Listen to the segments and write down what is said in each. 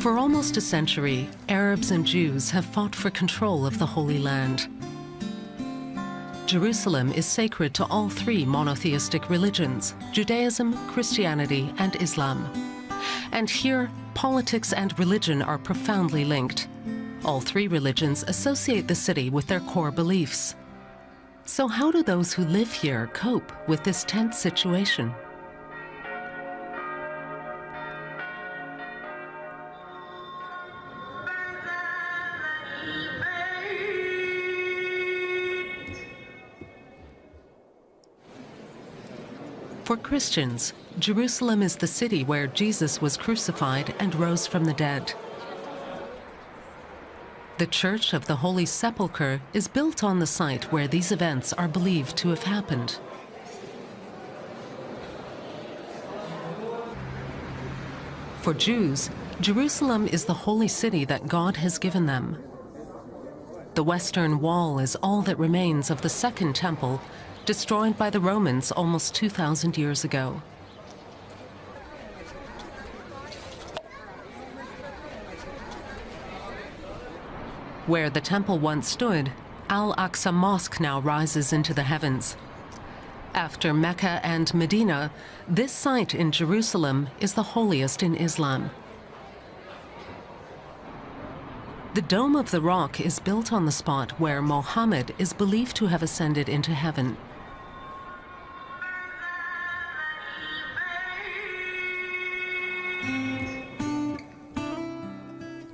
For almost a century, Arabs and Jews have fought for control of the Holy Land. Jerusalem is sacred to all three monotheistic religions, Judaism, Christianity, and Islam. And here, politics and religion are profoundly linked. All three religions associate the city with their core beliefs. So how do those who live here cope with this tense situation? For Christians, Jerusalem is the city where Jesus was crucified and rose from the dead. The Church of the Holy Sepulchre is built on the site where these events are believed to have happened. For Jews, Jerusalem is the holy city that God has given them. The Western Wall is all that remains of the Second Temple, destroyed by the Romans almost 2,000 years ago. Where the temple once stood, Al-Aqsa Mosque now rises into the heavens. After Mecca and Medina, this site in Jerusalem is the holiest in Islam. The Dome of the Rock is built on the spot where Muhammad is believed to have ascended into heaven.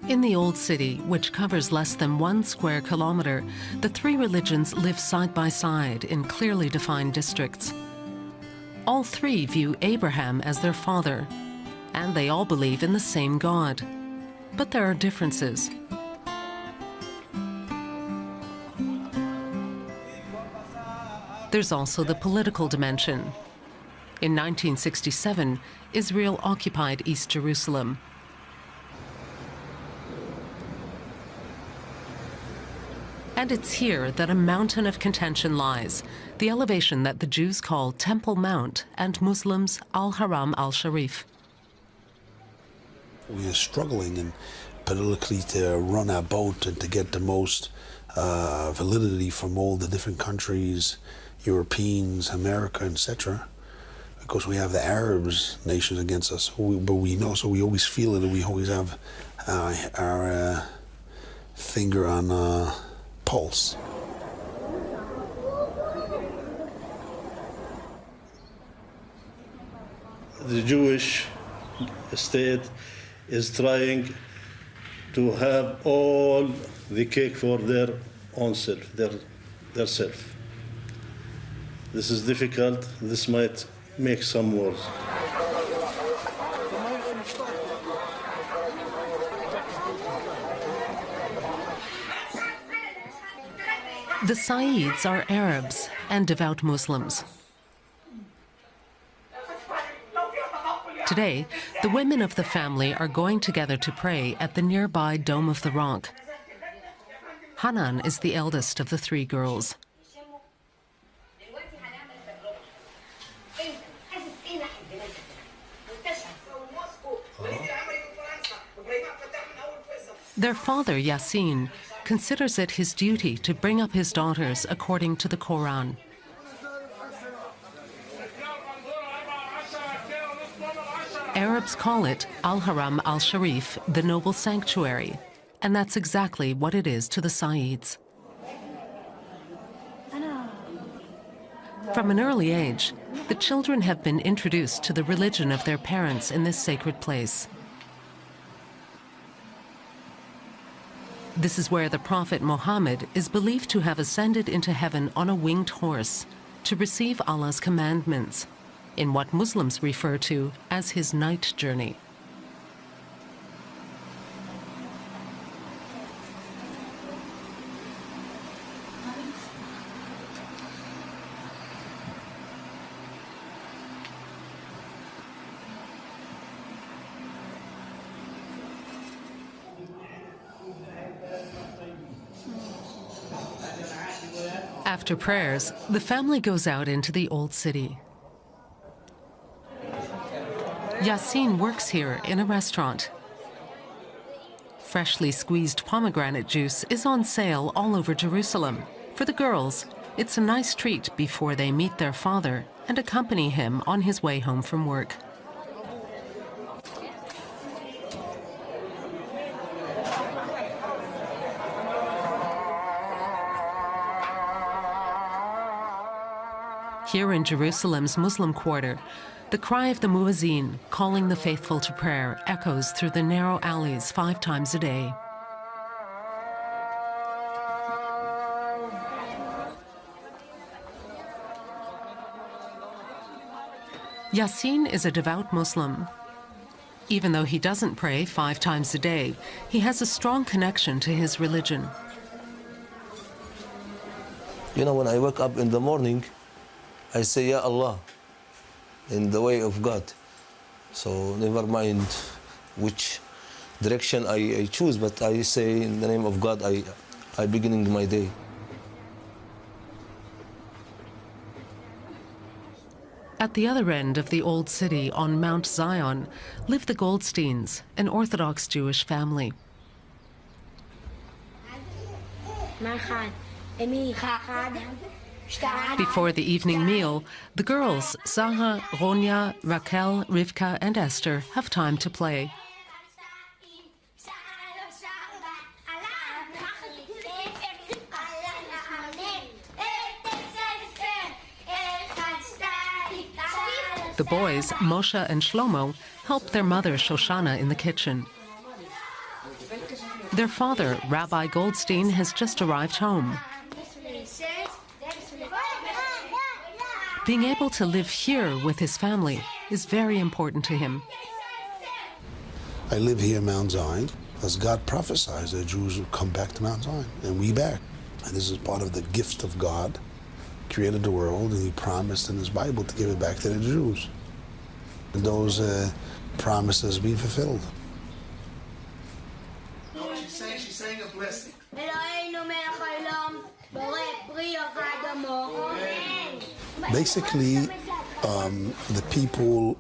In the Old City, which covers less than 1 square kilometer, the three religions live side by side in clearly defined districts. All three view Abraham as their father, and they all believe in the same God. But there are differences. There's also the political dimension. In 1967, Israel occupied East Jerusalem. And it's here that a mountain of contention lies, the elevation that the Jews call Temple Mount and Muslims Al-Haram al-Sharif. We are struggling and politically to run our boat and to get the most validity from all the different countries, Europeans, America, etc. Because we have the Arabs nations against us, but we know, so we always feel it, and we always have our finger on pulse. The Jewish state is trying to have all the cake for their own self, their self. This is difficult. This might make some wars. The Saids are Arabs and devout Muslims. Today, the women of the family are going together to pray at the nearby Dome of the Rock. Hanan is the eldest of the three girls. Their father, Yasin, considers it his duty to bring up his daughters according to the Quran. Arabs call it Al-Haram al-Sharif, the noble sanctuary, and that's exactly what it is to the Saids. From an early age, the children have been introduced to the religion of their parents in this sacred place. This is where the Prophet Muhammad is believed to have ascended into heaven on a winged horse to receive Allah's commandments, in what Muslims refer to as his night journey. After prayers, the family goes out into the Old City. Yasin works here in a restaurant. freshly squeezed pomegranate juice is on sale all over Jerusalem. For the girls, it's a nice treat before they meet their father and accompany him on his way home from work. Here in Jerusalem's Muslim quarter, the cry of the muezzin, calling the faithful to prayer, echoes through the narrow alleys 5 times a day. Yassin is a devout Muslim. Even though he doesn't pray 5 times a day, he has a strong connection to his religion. You know, when I wake up in the morning, I say, Ya Allah, in the way of God. So never mind which direction I choose, but I say in the name of God, I beginning my day. At the other end of the old city on Mount Zion live the Goldsteins, an Orthodox Jewish family. Before the evening meal, the girls, Zaha, Ronya, Raquel, Rivka, and Esther, have time to play. The boys, Moshe and Shlomo, help their mother Shoshana in the kitchen. Their father, Rabbi Goldstein, has just arrived home. Being able to live here with his family is very important to him. I live here in Mount Zion, as God prophesies that Jews will come back to Mount Zion, and we back. And this is part of the gift of God. Created the world, and he promised in his Bible to give it back to the Jews. And those promises being fulfilled. She's saying a blessing. Basically, the people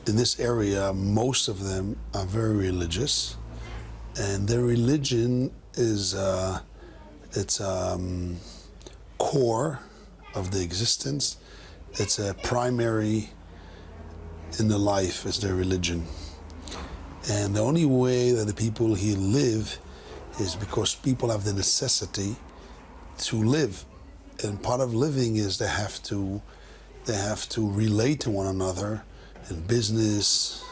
in this area, most of them are very religious, and their religion is core of the existence. It's a primary in the life is their religion. And the only way that the people here live is because people have the necessity to live. And part of living is they have to relate to one another in business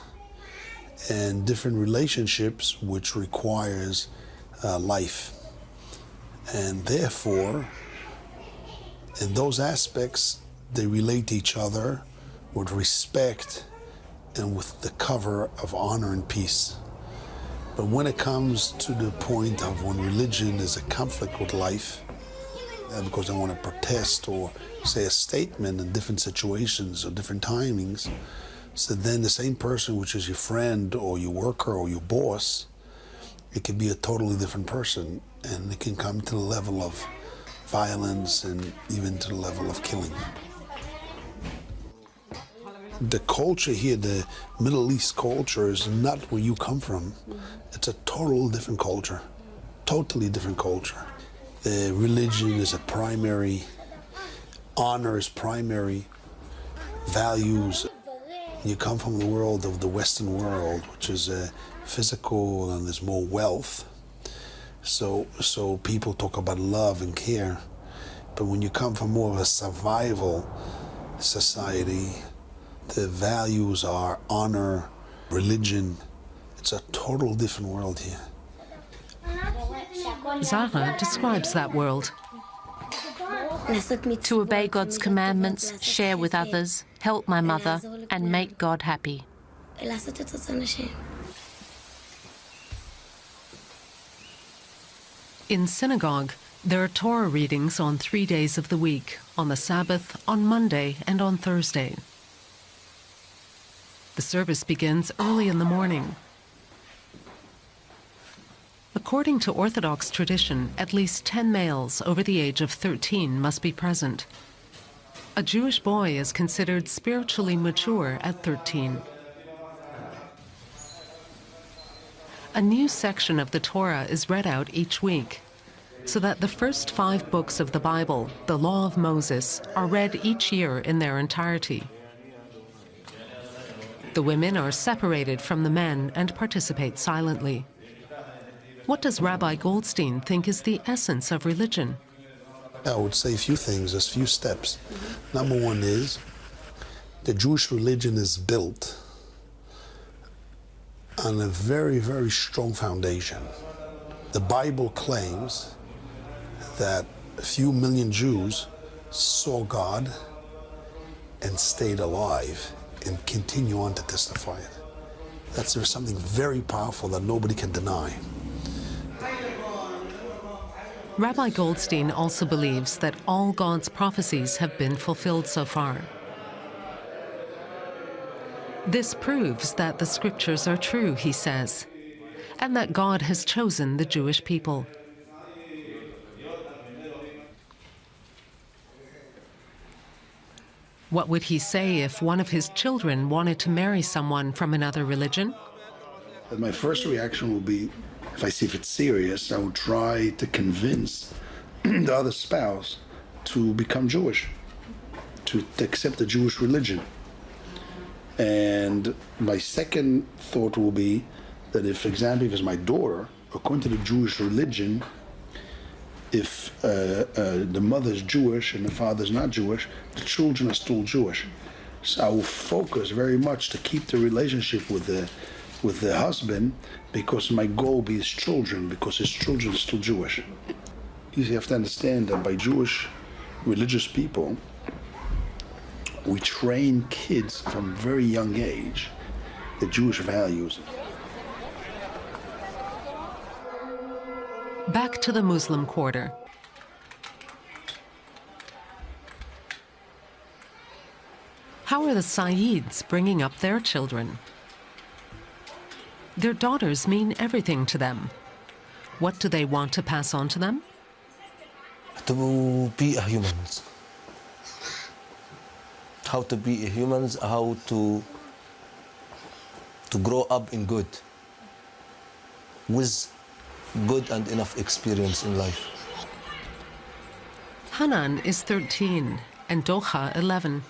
and different relationships, which requires life. And therefore, in those aspects, they relate to each other with respect and with the cover of honor and peace. But when it comes to the point of when religion is a conflict with life, because they want to protest or say a statement in different situations or different timings, so then the same person, which is your friend or your worker or your boss, it can be a totally different person, and it can come to the level of violence and even to the level of killing. The culture here, the Middle East culture, is not where you come from. It's a total different culture, totally different culture. The religion is a primary, honor is primary, values. You come from the world of the Western world, which is physical and there's more wealth. So people talk about love and care, but when you come from more of a survival society, the values are honor, religion. It's a total different world here. Zara describes that world. To obey God's commandments, share with others, help my mother, and make God happy. In synagogue, there are Torah readings on 3 days of the week, on the Sabbath, on Monday, and on Thursday. The service begins early in the morning. According to Orthodox tradition, at least 10 males over the age of 13 must be present. A Jewish boy is considered spiritually mature at 13. a new section of the Torah is read out each week, so that the first 5 books of the Bible, the Law of Moses, are read each year in their entirety. The women are separated from the men and participate silently. What does Rabbi Goldstein think is the essence of religion? I would say a few things, a few steps. Number one is the Jewish religion is built on a very, very strong foundation. The Bible claims that a few million Jews saw God and stayed alive and continue on to testify it. There's something very powerful that nobody can deny. Rabbi Goldstein also believes that all God's prophecies have been fulfilled so far. This proves that the scriptures are true, he says, and that God has chosen the Jewish people. What would he say if one of his children wanted to marry someone from another religion? My first reaction would be, if I see if it's serious, I would try to convince the other spouse to become Jewish, to accept the Jewish religion. And my second thought will be that if, for example, if it's my daughter, according to the Jewish religion, if the mother's Jewish and the father's not Jewish, the children are still Jewish. So I will focus very much to keep the relationship with the husband, because my goal will be his children, because his children are still Jewish. You have to understand that by Jewish religious people, we train kids from a very young age the Jewish values. Back to the Muslim quarter. How are the Sayyids bringing up their children? Their daughters mean everything to them. What do they want to pass on to them? To be a humans. How to be a humans, how to grow up in good, with good and enough experience in life. Hanan is 13 and Doha 11.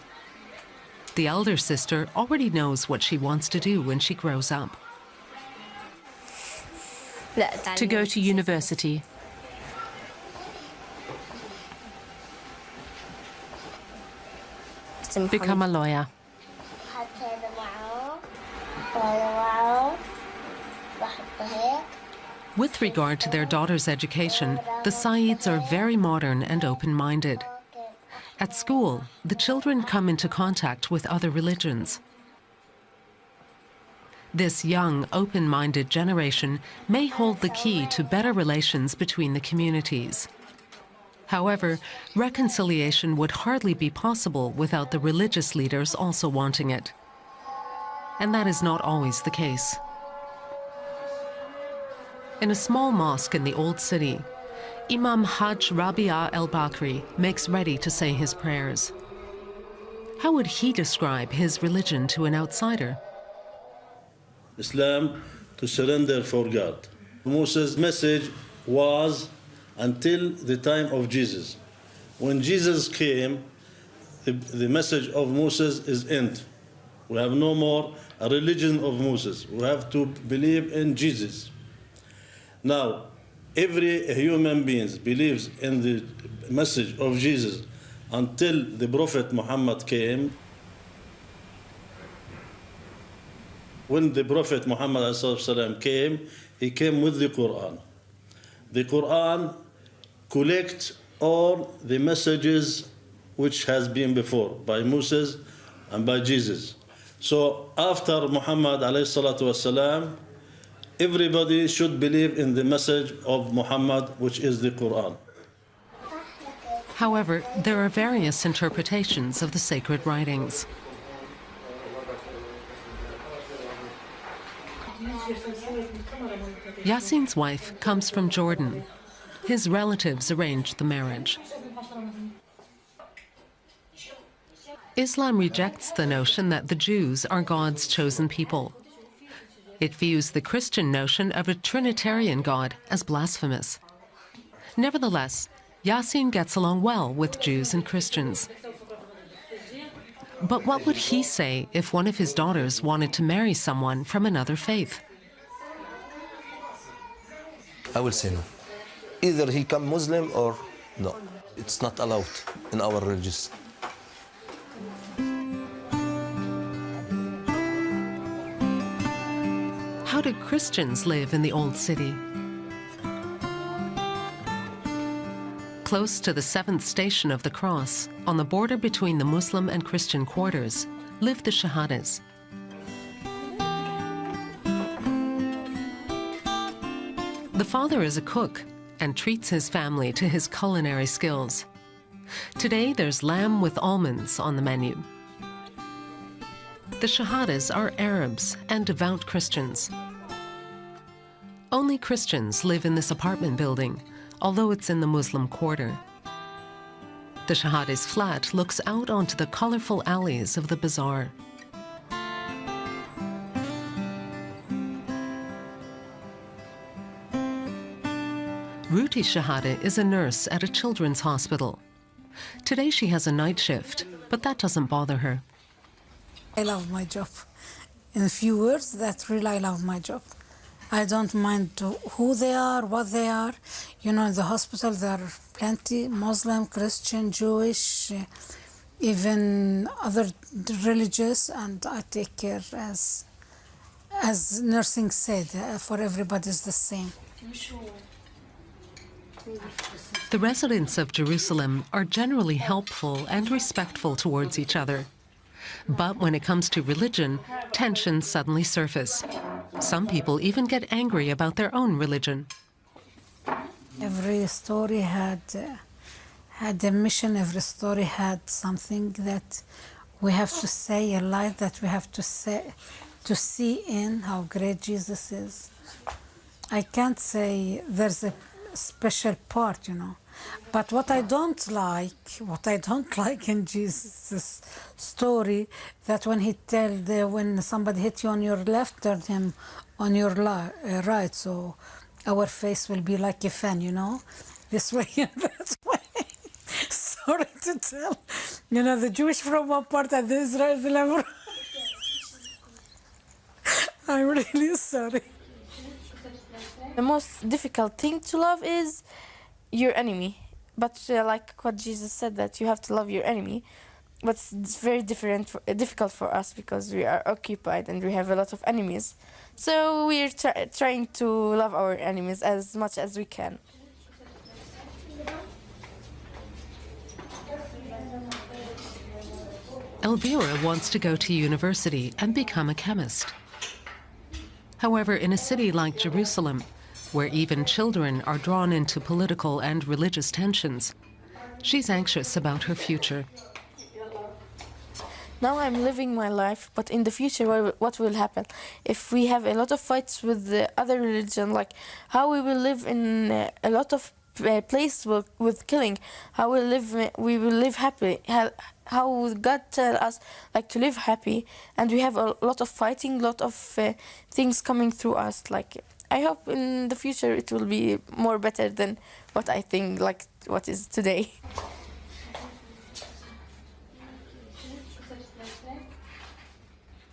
The elder sister already knows what she wants to do when she grows up. To go to university. Become a lawyer. With regard to their daughter's education, the Sayyids are very modern and open-minded. At school, the children come into contact with other religions. This young, open-minded generation may hold the key to better relations between the communities. However, reconciliation would hardly be possible without the religious leaders also wanting it. And that is not always the case. In a small mosque in the Old City, Imam Hajj Rabia al-Bakri makes ready to say his prayers. How would he describe his religion to an outsider? Islam, to surrender for God. Moses' message was until the time of Jesus. When Jesus came, the message of Moses is end. We have no more a religion of Moses. We have to believe in Jesus. Now, every human being believes in the message of Jesus until the Prophet Muhammad came. When the Prophet Muhammad came, he came with the Quran. The Quran collects all the messages which has been before by Moses and by Jesus. So after Muhammad والسلام, everybody should believe in the message of Muhammad, which is the Quran. However, there are various interpretations of the sacred writings. Yassin's wife comes from Jordan. His relatives arranged the marriage. Islam rejects the notion that the Jews are God's chosen people. It views the Christian notion of a Trinitarian God as blasphemous. Nevertheless, Yasin gets along well with Jews and Christians. But what would he say if one of his daughters wanted to marry someone from another faith? I will say no. Either he come Muslim or no. It's not allowed in our religion. How did Christians live in the Old City? Close to the 7th station of the Cross, on the border between the Muslim and Christian quarters, lived the Shahadas. The father is a cook and treats his family to his culinary skills. Today, there's lamb with almonds on the menu. The Shahadas are Arabs and devout Christians. Only Christians live in this apartment building, although it's in the Muslim quarter. The Shahadas' flat looks out onto the colorful alleys of the bazaar. Ruti Shahada is a nurse at a children's hospital. Today she has a night shift, but that doesn't bother her. I love my job. In a few words, that really I love my job. I don't mind who they are, what they are. You know, in the hospital there are plenty, Muslim, Christian, Jewish, even other religious, and I take care as nursing said, for everybody is the same. The residents of Jerusalem are generally helpful and respectful towards each other. But when it comes to religion, tensions suddenly surface. Some people even get angry about their own religion. Every story had a mission, every story had something that we have to say, a light that we have to say, to see in how great Jesus is. I can't say there's a special part, you know. But what I don't like in Jesus' story, that when he when somebody hit you on your left, turn him on your right, so our face will be like a fan, you know, this way and that way. Sorry to tell, you know, the Jewish from one part and the Israel the other. I'm really sorry. The most difficult thing to love is your enemy. But like what Jesus said, that you have to love your enemy. But it's very difficult for us because we are occupied and we have a lot of enemies. So we're trying to love our enemies as much as we can. Elvira wants to go to university and become a chemist. However, in a city like Jerusalem, where even children are drawn into political and religious tensions, she's anxious about her future. Now I'm living my life, but in the future, what will happen? If we have a lot of fights with the other religion, like how we will live in a lot of places with killing, how we will live happy, how God tell us like to live happy, and we have a lot of fighting, lot of things coming through us. Like I hope in the future it will be more better than what I think, like what is today.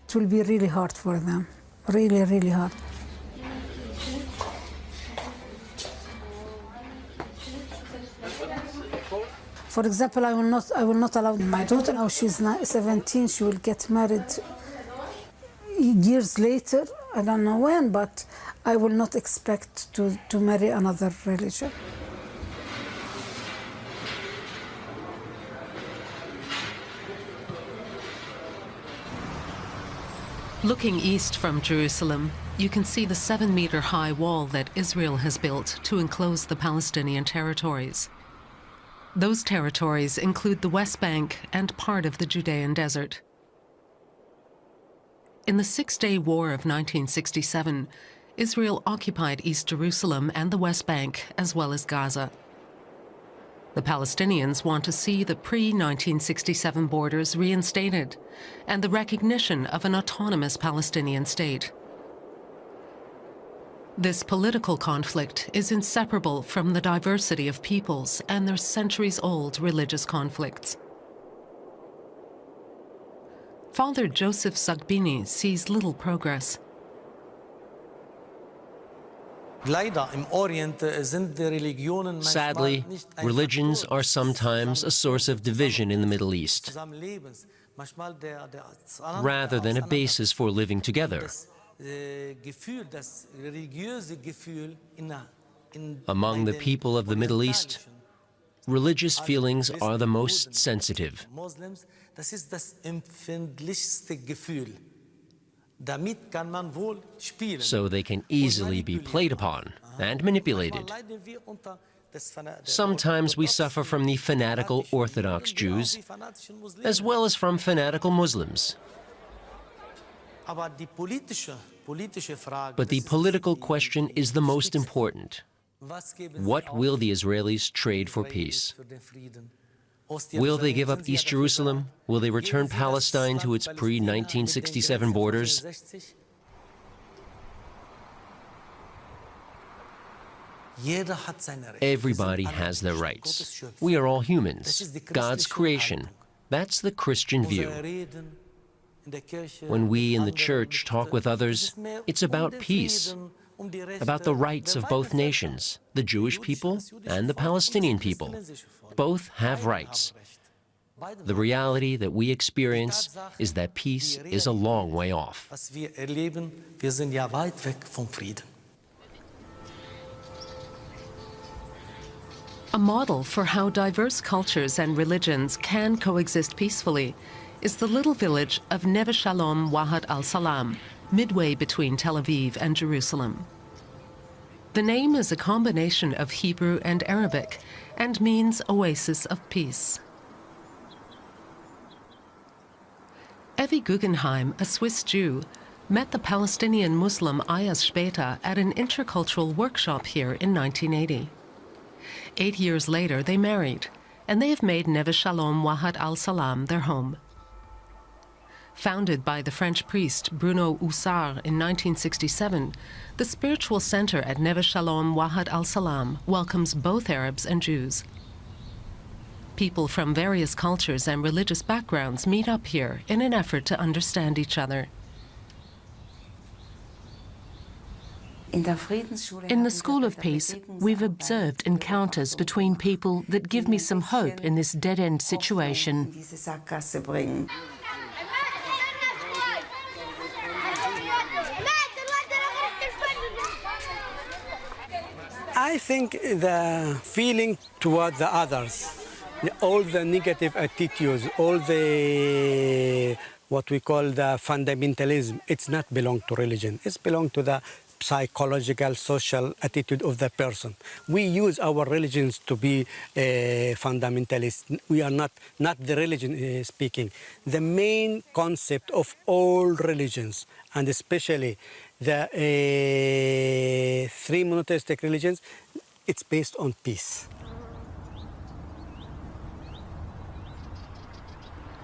It will be really hard for them, really, really hard. For example, I will not allow my daughter, now she's 17, she will get married years later, I don't know when, but I will not expect to marry another religion. Looking east from Jerusalem, you can see the 7-meter-high wall that Israel has built to enclose the Palestinian territories. Those territories include the West Bank and part of the Judean desert. In the Six-Day War of 1967, Israel occupied East Jerusalem and the West Bank, as well as Gaza. The Palestinians want to see the pre-1967 borders reinstated and the recognition of an autonomous Palestinian state. This political conflict is inseparable from the diversity of peoples and their centuries-old religious conflicts. Father Joseph Sagbini sees little progress. Sadly, religions are sometimes a source of division in the Middle East, rather than a basis for living together. Among the people of the Middle East, religious feelings are the most sensitive. So they can easily be played upon and manipulated. Sometimes we suffer from the fanatical Orthodox Jews, as well as from fanatical Muslims. But the political question is the most important. What will the Israelis trade for peace? Will they give up East Jerusalem? Will they return Palestine to its pre-1967 borders? Everybody has their rights. We are all humans, God's creation. That's the Christian view. When we in the church talk with others, it's about peace, about the rights of both nations, the Jewish people and the Palestinian people. Both have rights. The reality that we experience is that peace is a long way off. A model for how diverse cultures and religions can coexist peacefully is the little village of Neve Shalom Wahad al-Salam, midway between Tel Aviv and Jerusalem. The name is a combination of Hebrew and Arabic and means oasis of peace. Evi Guggenheim, a Swiss Jew, met the Palestinian Muslim Ayaz Shbeta at an intercultural workshop here in 1980. 8 years later, they married, and they have made Neve Shalom Wahad al-Salam their home. Founded by the French priest Bruno Houssard in 1967, the spiritual center at Neve Shalom Wahad al-Salam welcomes both Arabs and Jews. People from various cultures and religious backgrounds meet up here in an effort to understand each other. In the School of Peace, we've observed encounters between people that give me some hope in this dead-end situation. I think the feeling toward the others, all the negative attitudes, all the what we call the fundamentalism, it's not belong to religion. It's belong to the psychological, social attitude of the person. We use our religions to be fundamentalist. We are not the religion speaking. The main concept of all religions, and especially the three monotheistic religions, it's based on peace.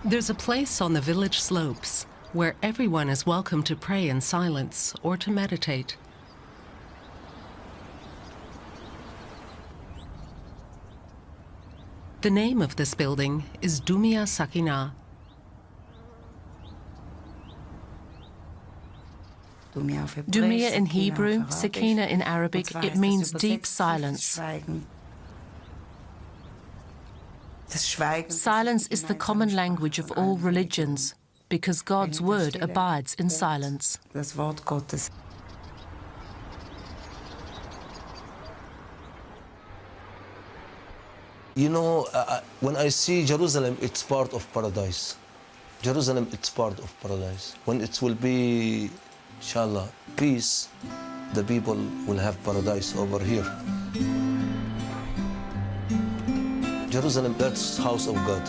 There's a place on the village slopes where everyone is welcome to pray in silence or to meditate. The name of this building is Dumia Sakinah. Dumia in Hebrew, Sakina in Arabic, it means deep silence. Silence is the common language of all religions, because God's word abides in silence. You know, when I see Jerusalem, it's part of paradise. Jerusalem, it's part of paradise. When it will be, inshallah, peace, the people will have paradise over here. Jerusalem, that's house of God.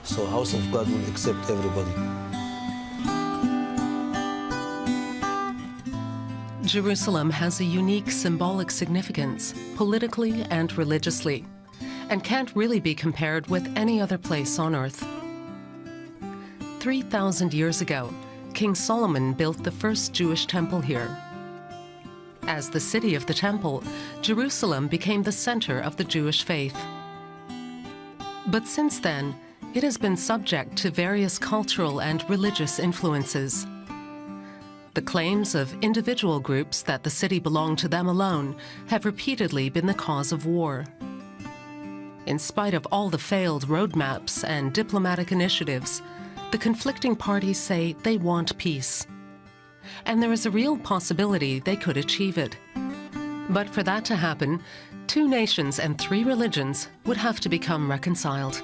So house of God will accept everybody. Jerusalem has a unique symbolic significance, politically and religiously, and can't really be compared with any other place on earth. 3,000 years ago, King Solomon built the first Jewish temple here. As the city of the Temple, Jerusalem became the center of the Jewish faith. But since then, it has been subject to various cultural and religious influences. The claims of individual groups that the city belonged to them alone have repeatedly been the cause of war. In spite of all the failed roadmaps and diplomatic initiatives, the conflicting parties say they want peace. And there is a real possibility they could achieve it. But for that to happen, 2 nations and 3 religions would have to become reconciled.